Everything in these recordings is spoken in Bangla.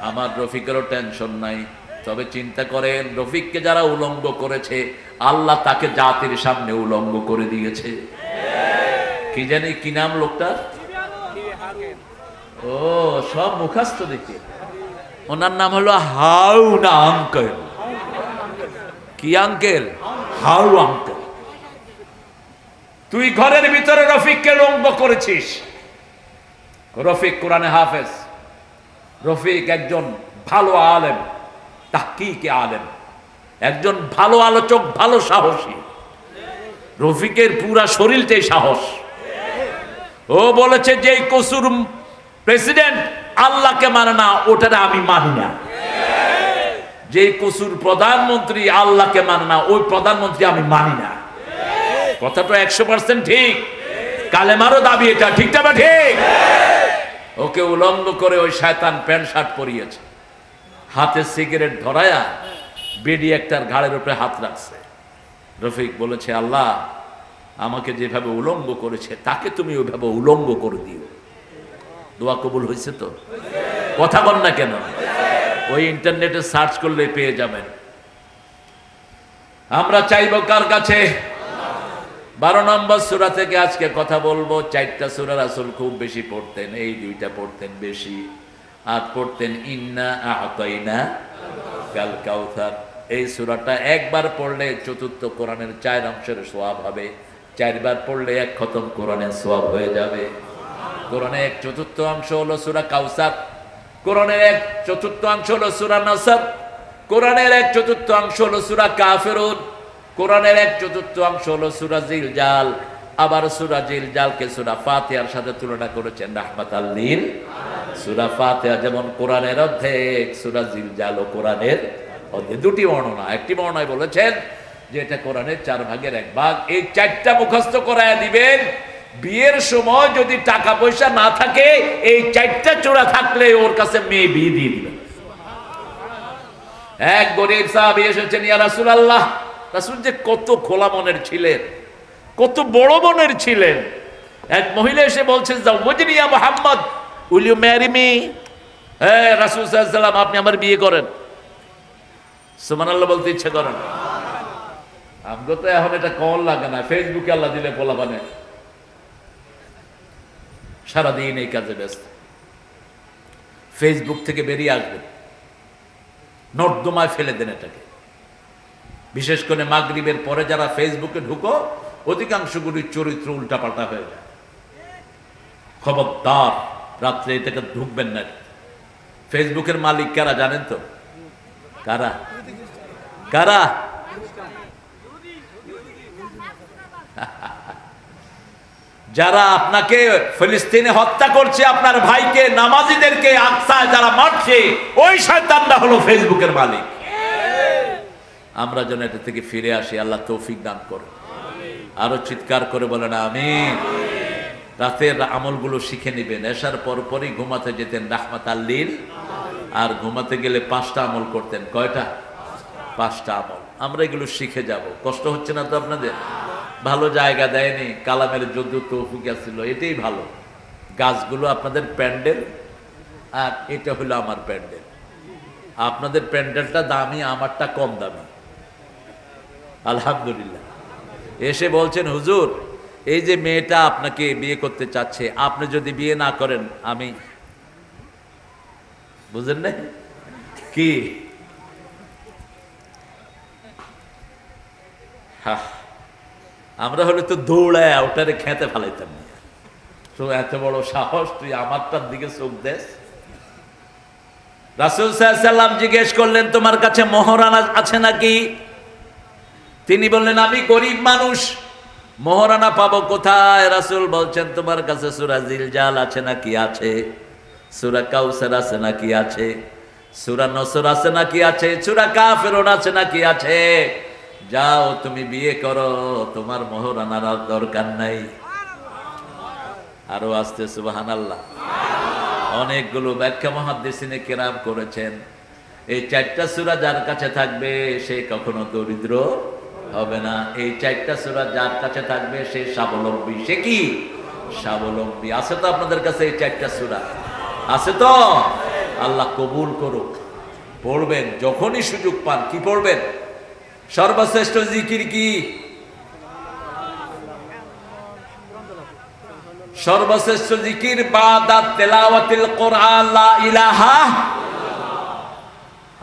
আমার রফিকেরও টেনশন নাই, তবে চিন্তা করেন রফিককে যারা উলঙ্গ করেছে আল্লাহ তাকে জাতির সামনে উলঙ্গ করে দিয়েছে। কি জানি কি নাম লোকটা, ও সব মুখস্থ দেখি। ওনার নাম হলো হাউ না আঙ্কেল, কি আঙ্কেল? How uncle. তুই ঘরের ভিতরে রফিককে উলঙ্গ করেছিস। রফিক কোরআনে হাফেজ, রফিক একজন ভালো আলেম, তাহকিকে আলেম, একজন ভালো আলোচক, ভালো সাহসী। রফিকের পুরা শরীরটাই সাহস। ও বলেছে যে কসুর প্রেসিডেন্ট আল্লাহকে মানে না, ওটা আমি মানি না। যে কসুর প্রধানমন্ত্রী আল্লাহকে মানে না, ওই প্রধানমন্ত্রী আমি মানি না। কথাটা 100% ঠিক। কালেমারও দাবি এটা, ঠিক না ঠিক? ওকে উলঙ্গ করে ওই শয়তান প্যান্ট শার্ট পরিয়েছে, হাতে সিগারেট ধরায়া বেডি একটার ঘাড়ের উপরে হাত রাখছে। রফিক বলেছে আল্লাহ আমাকে যেভাবে উলঙ্গ করেছে তাকে তুমি ওইভাবে উলঙ্গ করে দিও। দোয়া কবুল হয়েছে তো? কথা বল না কেন? ওই ইন্টারনেটে সার্চ করলে পেয়ে যাবেন। আমরা চাইব কার কাছে? 12 নম্বর সূরা থেকে আজকে কথা বলবো। 4টা সূরা রাসূল খুব বেশি পড়তেন, এই 2টা পড়তেন বেশি, আর পড়তেন ইন্না আ'তাইনা কাল কাউসার। এই সূরাটা একবার পড়লে চতুর্থ কোরআনের 4 অংশের সওয়াব হবে, 4 বার পড়লে 1 খতম কোরআনের সওয়াব হয়ে যাবে। কোরআনের 1/4 অংশ হলো সূরা কাউসার, কোরআনের 1/4 অংশ হলো সূরা নাসর, কোরআনের 1/4 অংশ হলো সূরা কাফিরুন, কোরআনের 1/4 অংশ হলো সূরা জিলজাল। আবার সূরা জিলজালকে সূরা ফাতিহার সাথে তুলনা করেছেন রাহমাতাল লিল। সূরা ফাতিহা যেমন কোরআনের অর্ধেক, সূরা জিলজালও কোরআনের অর্ধেক। 2টি বর্ণনা, একটি বর্ণনায় বলেছেন যে এটা কোরআনের 4 ভাগের 1 ভাগ। এই 4টা মুখস্থ করায় দিবেন। বিয়ের সময় যদি টাকা পয়সা না থাকে, এই 4টা চূড়া থাকলে ওর কাছে মেয়ে বিয়ে দিয়ে দিবেন। এক গরীব সাহাবী এসেছেন, ইয়া রাসূলুল্লাহ। রাসূল যে কত খোলা মনের ছিলেন, কত বড় মনের ছিলেন। এক মহিলা এসে বলছেন, যাওয়াজনি ইয়া Muhammad, will you marry me? হ্যাঁ রাসূল সাল্লাল্লাহু আলাইহি ওয়াসাল্লাম, আপনি আমার বিয়ে করেন। সুবহানাল্লাহ বলতে ইচ্ছা করেন? আমগো তো এখন এটা কল লাগে না, ফেসবুকে আল্লাহ দিলে পোলাপানে সারাদিন এই কাজে ব্যস্ত। ফেসবুক থেকে বেরিয়ে আসবেন, নর্দমায় ফেলে দেন এটাকে। বিশেষ করে মাগরিবের পরে যারা ফেসবুকে ঢুকো, অধিকাংশগুলির চরিত্র উল্টাপাল্টা হয়ে যায়। খবরদার রাত্রে এটাকে ঢুকবেন না। ফেসবুকের মালিক কারা জানেন তো? কারা কারা? যারা আপনাকে ফিলিস্তিনে হত্যা করছে, আপনার ভাইকে, নামাজিদেরকে আকসায় যারা মারছে, ওই শয়তানরা হলো ফেসবুকের মালিক। আমরা যেন এটা থেকে ফিরে আসি, আল্লাহ তৌফিক দান করুন। আরো চিৎকার করে বলেন আমিন। রাতের আমলগুলো শিখে নেবেন। এশার পরপরই ঘুমাতে যেতেন রাহমাতাল লিল, আর ঘুমাতে গেলে 5টা আমল করতেন। কয়টা? 5টা আমল। আমরা এগুলো শিখে যাব। কষ্ট হচ্ছে না তো আপনাদের? ভালো জায়গা দেয়নি, কালামের যদ্দু তৌফিক ছিল, এটাই ভালো। গাছগুলো আপনাদের প্যান্ডেল, আর এটা হলো আমার প্যান্ডেল। আপনাদের প্যান্ডেলটা দামি, আমারটা কম দামি। আলহামদুলিল্লাহ। এসে বলছেন হুজুর এই যে মেয়েটা আপনাকে বিয়ে করতে চাচ্ছে, আপনি যদি বিয়ে না করেন আমি, বুঝেন না কি? আমরা হলে তো দৌড়ায় ওটারে খেতে ফেলাইতাম। তো এত বড় সাহস, তুই আমারটার দিকে চোখ দেশ। রাসূল সাল্লাল্লাহু আলাইহি ওয়াসাল্লাম জিজ্ঞেস করলেন, তোমার কাছে মোহরানা আছে নাকি? তিনি বললেন, আমি গরিব মানুষ, মোহরানা পাবো কোথায়? রাসূল বলছেন, তোমার কাছে সূরা জিলজাল আছে নাকি? আছে। সূরা কাউসার আছে নাকি? আছে। সূরা নসর আছে নাকি? আছে। সূরা কাফিরুন আছে নাকি? আছে। যাও তুমি বিয়ে করো, তোমার মোহরানার দরকার নাই। আরো আসতে সুবহানাল্লাহ। অনেকগুলো ব্যাখ্যা মুহাদ্দিসিনে কেরাম করেছেন। এই 4টা সূরা যার কাছে থাকবে সে কখনো দরিদ্র হবে না। এই 4টা সূরা যার কাছে থাকবে সে স্বাবলম্বী। সে কি? স্বাবলম্বী। আছে তো আপনাদের কাছে এই 4টা সূরা? আছে তো? আল্লাহ কবুল করুক। পড়বেন যখনই সুযোগ পান। কি পড়বেন? সর্বশ্রেষ্ঠ জিকির কি? সর্বশ্রেষ্ঠ জিকির বাদা তেলাওয়াতিল কোরআন লা ইলাহা।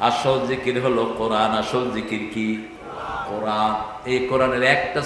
আসল জিকির হলো কোরআন। আসল জিকির কি? কোরআন। এই কোরআনের একটা